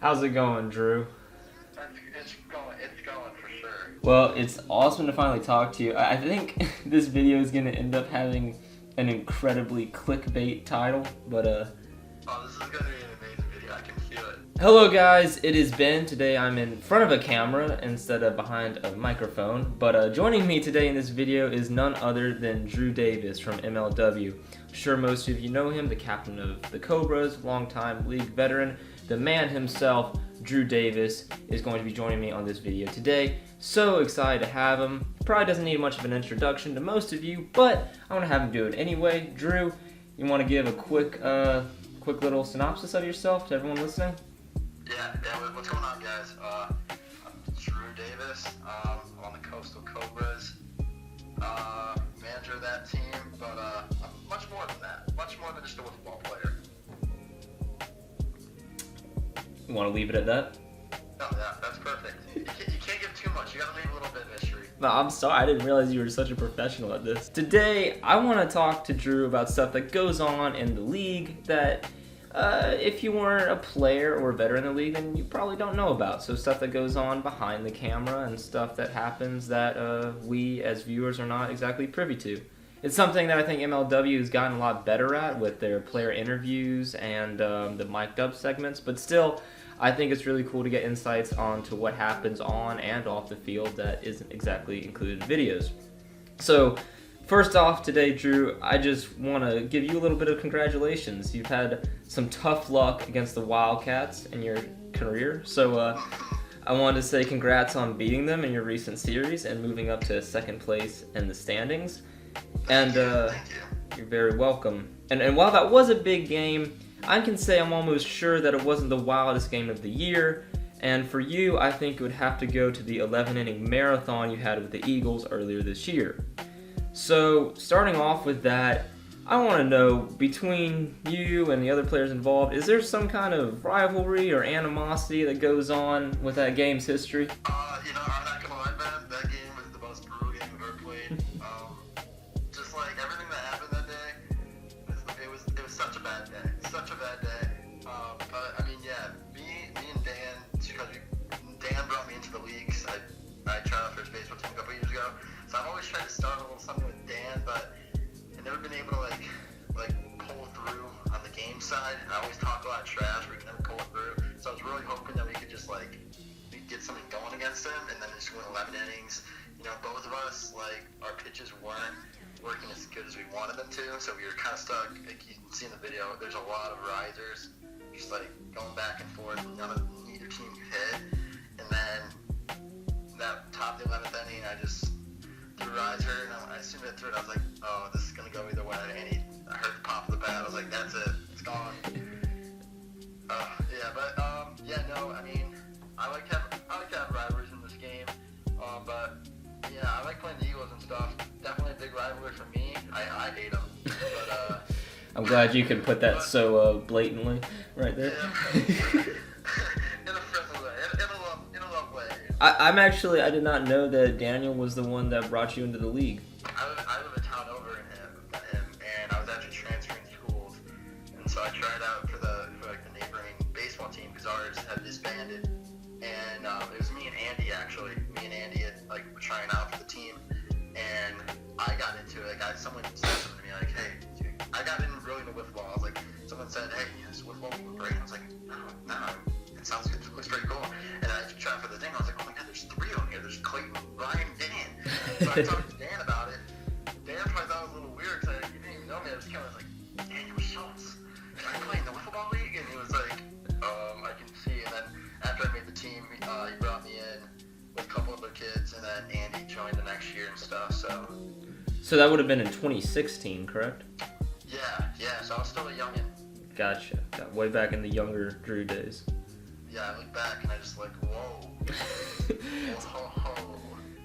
How's it going, Drew? It's going for sure. Well, it's awesome to finally talk to you. I think this video is going to end up having an incredibly clickbait title, but Oh, this is gonna be an amazing video. I can feel it. Hello guys, it is Ben. Today I'm in front of a camera instead of behind a microphone, but joining me today in this video is none other than Drew Davis from MLW. I'm sure most of you know him, the captain of the Cobras, longtime league veteran. The man himself, Drew Davis, is going to be joining me on this video today. So excited to have him. Probably doesn't need much of an introduction to most of you, but I want to have him do it anyway. Drew, you want to give a quick little synopsis of yourself to everyone listening? Yeah. What's going on, guys? I'm Drew Davis. I'm on the Coastal Cobras, manager of that team, but I'm much more than that. Much more than just a football player. You want to leave it at that? No, yeah, that's perfect. You can't give too much. You gotta leave a little bit of history. No, I'm sorry. I didn't realize you were such a professional at this. Today, I want to talk to Drew about stuff that goes on in the league that if you weren't a player or a veteran in the league, then you probably don't know about. So stuff that goes on behind the camera and stuff that happens that we as viewers are not exactly privy to. It's something that I think MLW has gotten a lot better at with their player interviews and the mic'd up segments, but still, I think it's really cool to get insights onto what happens on and off the field that isn't exactly included in videos. So, first off today, Drew, I just want to give you a little bit of congratulations. You've had some tough luck against the Wildcats in your career, so I wanted to say congrats on beating them in your recent series and moving up to second place in the standings. And Thank you. you're very welcome. And while that was a big game, I can say I'm almost sure that it wasn't the wildest game of the year. And for you, I think it would have to go to the 11-inning marathon you had with the Eagles earlier this year. So, starting off with that, I want to know, between you and the other players involved, is there some kind of rivalry or animosity that goes on with that game's history? I'm not gonna lie, man. That game was the most brutal game I've ever played. Just like everything that happened that day, it was such a bad day. Such a bad day. But I mean, yeah, me and Dan, because Dan brought me into the leagues. I tried out for his baseball team a couple years ago, so I've always tried to start a little something with Dan, but I've never been able to like pull through on the game side. And I always talk a lot of trash, but we can never pull it through. So I was really hoping that we could just get something going against him, and then just win 11 innings. You know, both of us, our pitches weren't working as good as we wanted them to, so we were kind of stuck. Like you can see in the video, there's a lot of risers, just going back and forth. Neither team could hit, and then that top the 11th inning, I just threw a riser, and as soon as I threw it, I was like, oh, this is gonna go either way. And I heard the pop of the bat. I was like, that's it, it's gone. I like to have rivalries in this game, but yeah, I like playing the Eagles and stuff. Definitely a big rivalry for me. I hate them, but I'm glad you could put that so blatantly right there. Yeah. In a friendly way, in a love way. I did not know that Daniel was the one that brought you into the league. I live a town over in him, and I was actually transferring schools, and so I tried out for the neighboring baseball team because ours had disbanded, and it was me and Andy actually. Me and Andy were trying out for the team, and I got into it. Someone said something to me like, "Hey," I got in really into wiffle. I was like, someone said, "Hey, this wiffle would be great." I was like, "No, it sounds good. It looks pretty cool." And I tried for the thing. I was like, "Oh my god, there's 3 on here. There's Clayton, Ryan, Dan." So I talked to Dan about it. Dan probably thought it was a little weird because he didn't even know me. I was kind of like, "Daniel Schultz, are you playing the wiffle ball league?" And he was like, "I can see." And then after I made the team, he brought me in with a couple other kids, and then Andy joined the next year and stuff. So that would have been in 2016, correct? Yeah. So I was still a youngin'. Gotcha. Got way back in the younger Drew days. Yeah, I look back and I just whoa. Whoa.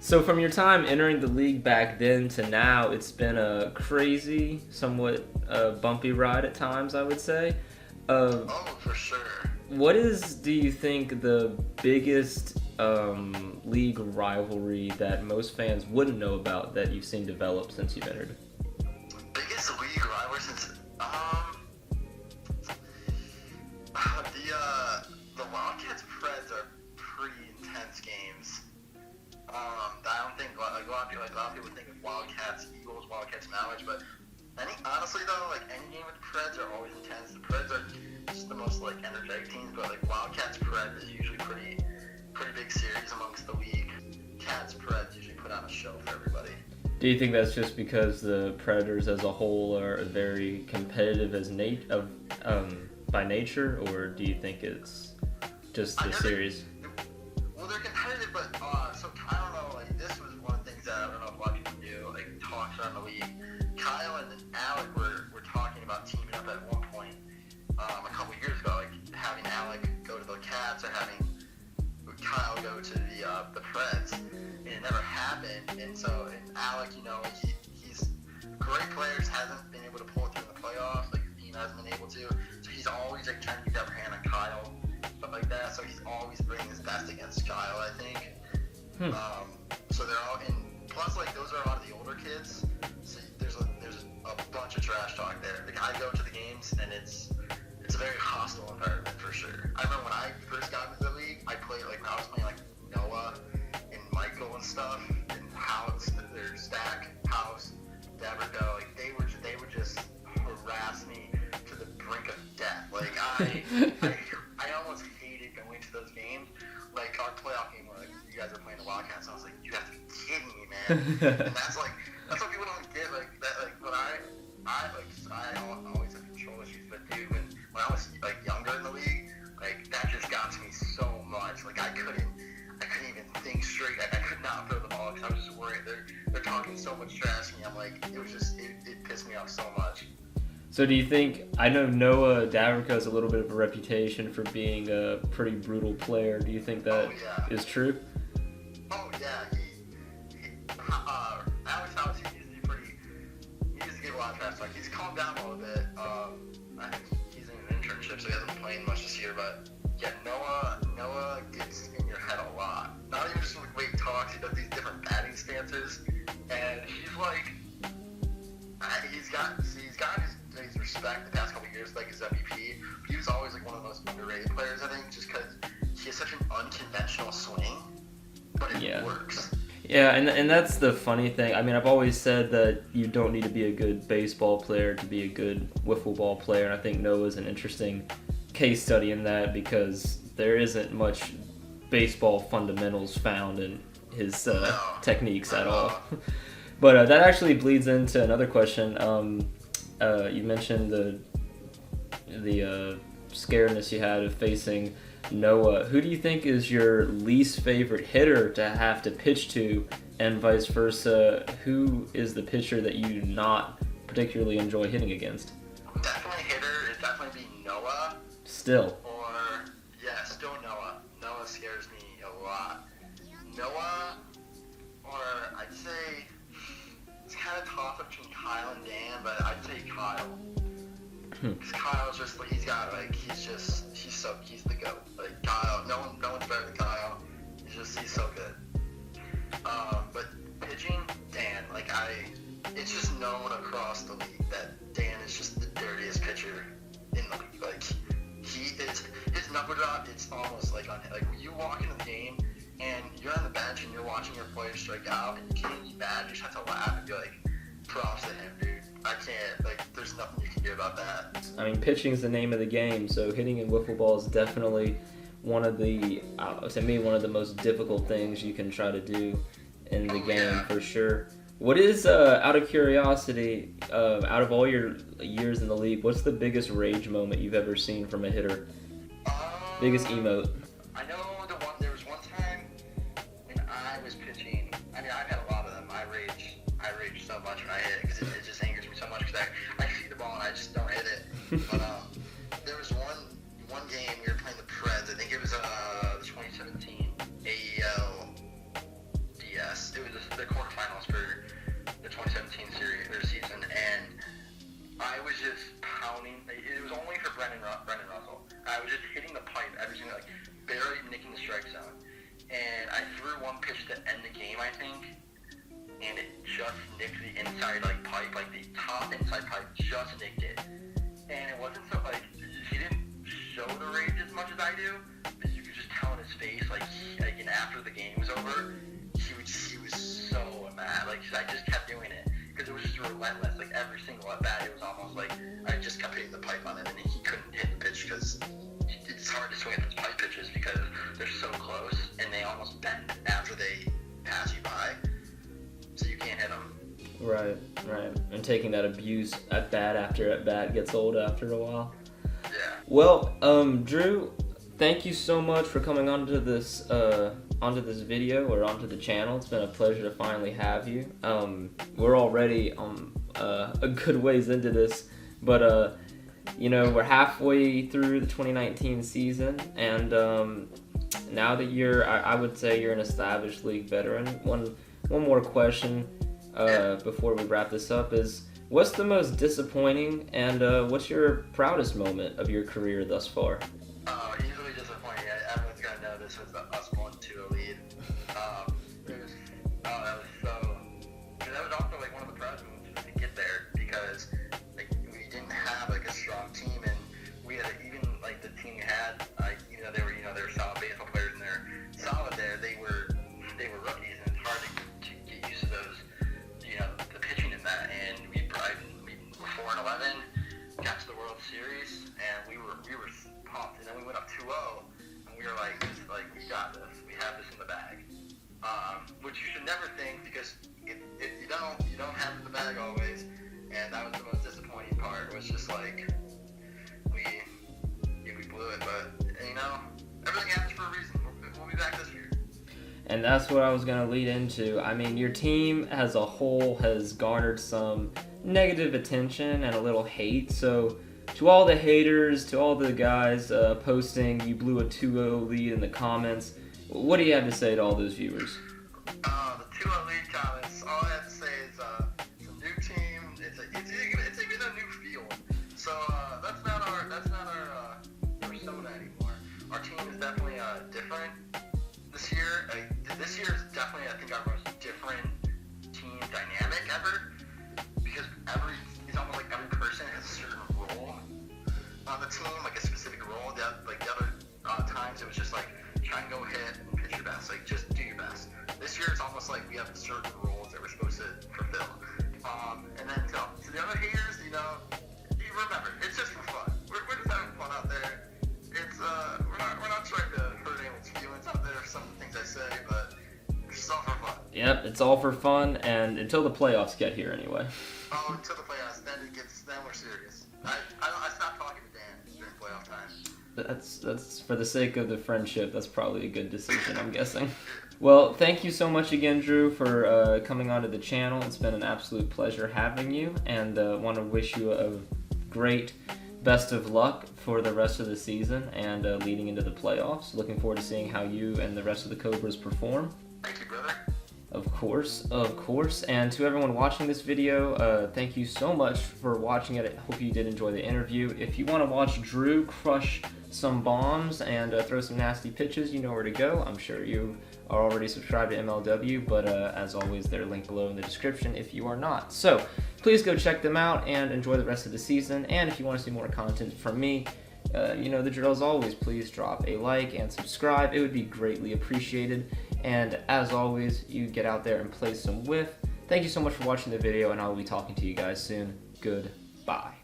So from your time entering the league back then to now, it's been a crazy, somewhat bumpy ride at times, I would say. Oh, for sure. What do you think, the biggest league rivalry that most fans wouldn't know about that you've seen develop since you've entered? Biggest league rivalry since the Wildcats I don't think like a lot of people think of Wildcats, Eagles, Wildcats, Mallards, but honestly though, like any game with the Preds are always intense. The Preds are just the most like energetic teams, but like Wildcats Preds is usually pretty big series amongst the league. Cats Preds usually put on a show for everybody. Do you think that's just because the Predators as a whole are very competitive by nature, or do you think it's just the series? Well, they're competitive, but so I don't know. Like this was one of the things that I don't know if a lot of people do. Like talks around the league. Kyle and Alec were talking about teaming up at one point a couple years ago, like having Alec go to the Cats or having Kyle go to the Preds, and it never happened. And so Alec, you know, he's great players, hasn't been able to pull it through in the playoffs. Like the team hasn't been able to. So he's always like trying to keep the upper hand on Kyle, stuff like that. So he's always bringing his best against Kyle, I think. So they're all in. Plus, like those are a lot of the older kids. So there's a bunch of trash talk there. Like I go to the games and it's a very hostile environment for sure. I remember when I first got into the league, I played like when I was playing like Noah and Michael and stuff, and House, their Stack, House, Deverco, like they would just harass me to the brink of death. Like I almost hated going to those games. Like our playoff game where like you guys are playing the Wildcats, and I was like, you have to be kidding me, man. And that's what people don't get. Like that, like when I always have control issues, but dude, when I was like younger in the league, like that just got to me so much. Like I couldn't even think straight. I could not throw the ball because I was just worried. They're talking so much trash to me. I'm like, it pissed me off so much. So do you think, I know Noah Daverco has a little bit of a reputation for being a pretty brutal player. Do you think that is true? Oh yeah, Alex House, he used to give a lot of trash talk. He's calmed down a little bit. I think he's in an internship, so he hasn't been playing much this year, but yeah, Noah gets in your head a lot. Not even just with weight talks, he does these different batting stances, and he's like, he's got his respect the past couple of years, like his MVP. He was always like one of the most underrated players, I think, just because he has such an unconventional swing, but it works. Yeah, and that's the funny thing. I mean, I've always said that you don't need to be a good baseball player to be a good wiffle ball player, and I think Noah's an interesting case study in that because there isn't much baseball fundamentals found in his techniques at all. But that actually bleeds into another question. You mentioned the scaredness you had of facing Noah. Who do you think is your least favorite hitter to have to pitch to, and vice versa? Who is the pitcher that you do not particularly enjoy hitting against? Definitely hitter is definitely be Noah. Still. Still Noah. Noah scares me a lot. Noah, or I'd say it's kind of tough between Kyle and Dan, but I'd say Kyle. Because Kyle's just like, he's the GOAT. Like Kyle, no one's better than Kyle. He's so good. But pitching, Dan, it's just known across the league that Dan is just the dirtiest pitcher in the league. Like his number drop, it's almost like you walk into the game and you're on the bench and you're watching your players strike out and you can't be mad. You just have to laugh and be like, props to him, dude. I can't, there's nothing you can do about that. I mean, pitching is the name of the game, so hitting in wiffle ball is definitely one of the most difficult things you can try to do in the game, for sure. What is, out of curiosity, out of all your years in the league, what's the biggest rage moment you've ever seen from a hitter? Biggest emote? I know there was one time when I was pitching. I mean, I've had a lot of them. I rage so much when I hit it because it just angers me so much because I see the ball and I just don't hit it. But there was one game we were playing the Preds. I think it was the 2017 AEL DS. It was the quarterfinals for the 2017 season, and I was just pounding. It was only for Brendan Russell. I was just hitting the pipe every single, barely nicking the strike zone. And I threw one pitch to end the game, I think, and it just nicked the inside pipe, the top inside pipe just nicked it. And it wasn't so he didn't show the rage as much as I do, but you could just tell in his face, and after the game was over, he would Like, I just kept doing it because it was just relentless. Like, every single at bat, it was almost like I just kept hitting the pipe on him, and he couldn't hit the pitch because it's hard to swing at those pipe pitches because they're so close and they almost bend after they pass you by, so you can't hit them. Right. And taking that abuse at bat after at bat gets old after a while. Yeah. Well, Drew, thank you so much for coming onto this video or onto the channel. It's been a pleasure to finally have you. We're already a good ways into this, but we're halfway through the 2019 season, and now that I would say you're an established league veteran. One more question before we wrap this up is, what's the most disappointing and what's your proudest moment of your career thus far? Easily disappointing. Everyone's gonna know this was us going to a lead. That was also like one of the proudest moments to get there because like we didn't have like a strong team, and we had even like the team we had, they were solid baseball players and they're solid there. They were rookies, and it's hard to get used to those, the pitching in that. And we were 4-11, got to the World Series, and we were pumped. And then we went up 2-0, and we were like we got this. We have this in the bag. Which you should never think, because you don't have it in the bag always. And that was the most disappointing part. It was just like we blew it, but everything happens for a reason. We'll be back this year. And that's what I was going to lead into. I mean, your team as a whole has garnered some negative attention and a little hate. So to all the haters, to all the guys posting you blew a 2-0 lead in the comments, what do you have to say to all those viewers? The 2-0 lead comments, all I have to say is it's a new team. It's even a new field. So that's not our persona anymore. Our team is definitely different this year. This year is definitely, I think, our most different team dynamic ever, because it's almost like every person has a certain role on the team, like a specific role. The other times it was just like try and go hit and pitch your best, like just do your best. This year it's almost like we have certain roles that we're supposed to fulfill. And then to the other haters, you remember, it's just for fun. We're just having fun out there. It's we're not trying to hurt anyone's feelings out there. Some of the things I say, but it's just all for fun. Yep, it's all for fun, and until the playoffs get here anyway. Oh, until the playoffs, then we're serious. I stopped talking to Dan during playoff time. That's for the sake of the friendship. That's probably a good decision, I'm guessing. Well, thank you so much again, Drew, for coming onto the channel. It's been an absolute pleasure having you, and want to wish you a great best of luck for the rest of the season and leading into the playoffs. Looking forward to seeing how you and the rest of the Cobras perform. Thank you, brother. Of course. And to everyone watching this video, thank you so much for watching it. I hope you did enjoy the interview. If you want to watch Drew crush some bombs and throw some nasty pitches, you know where to go. I'm sure you are already subscribed to MLW, but as always, they're linked below in the description if you are not. So please go check them out and enjoy the rest of the season. And if you want to see more content from me, the drill as always, please drop a like and subscribe. It would be greatly appreciated. And as always, you get out there and play some Wiff. Thank you so much for watching the video, and I will be talking to you guys soon. Goodbye.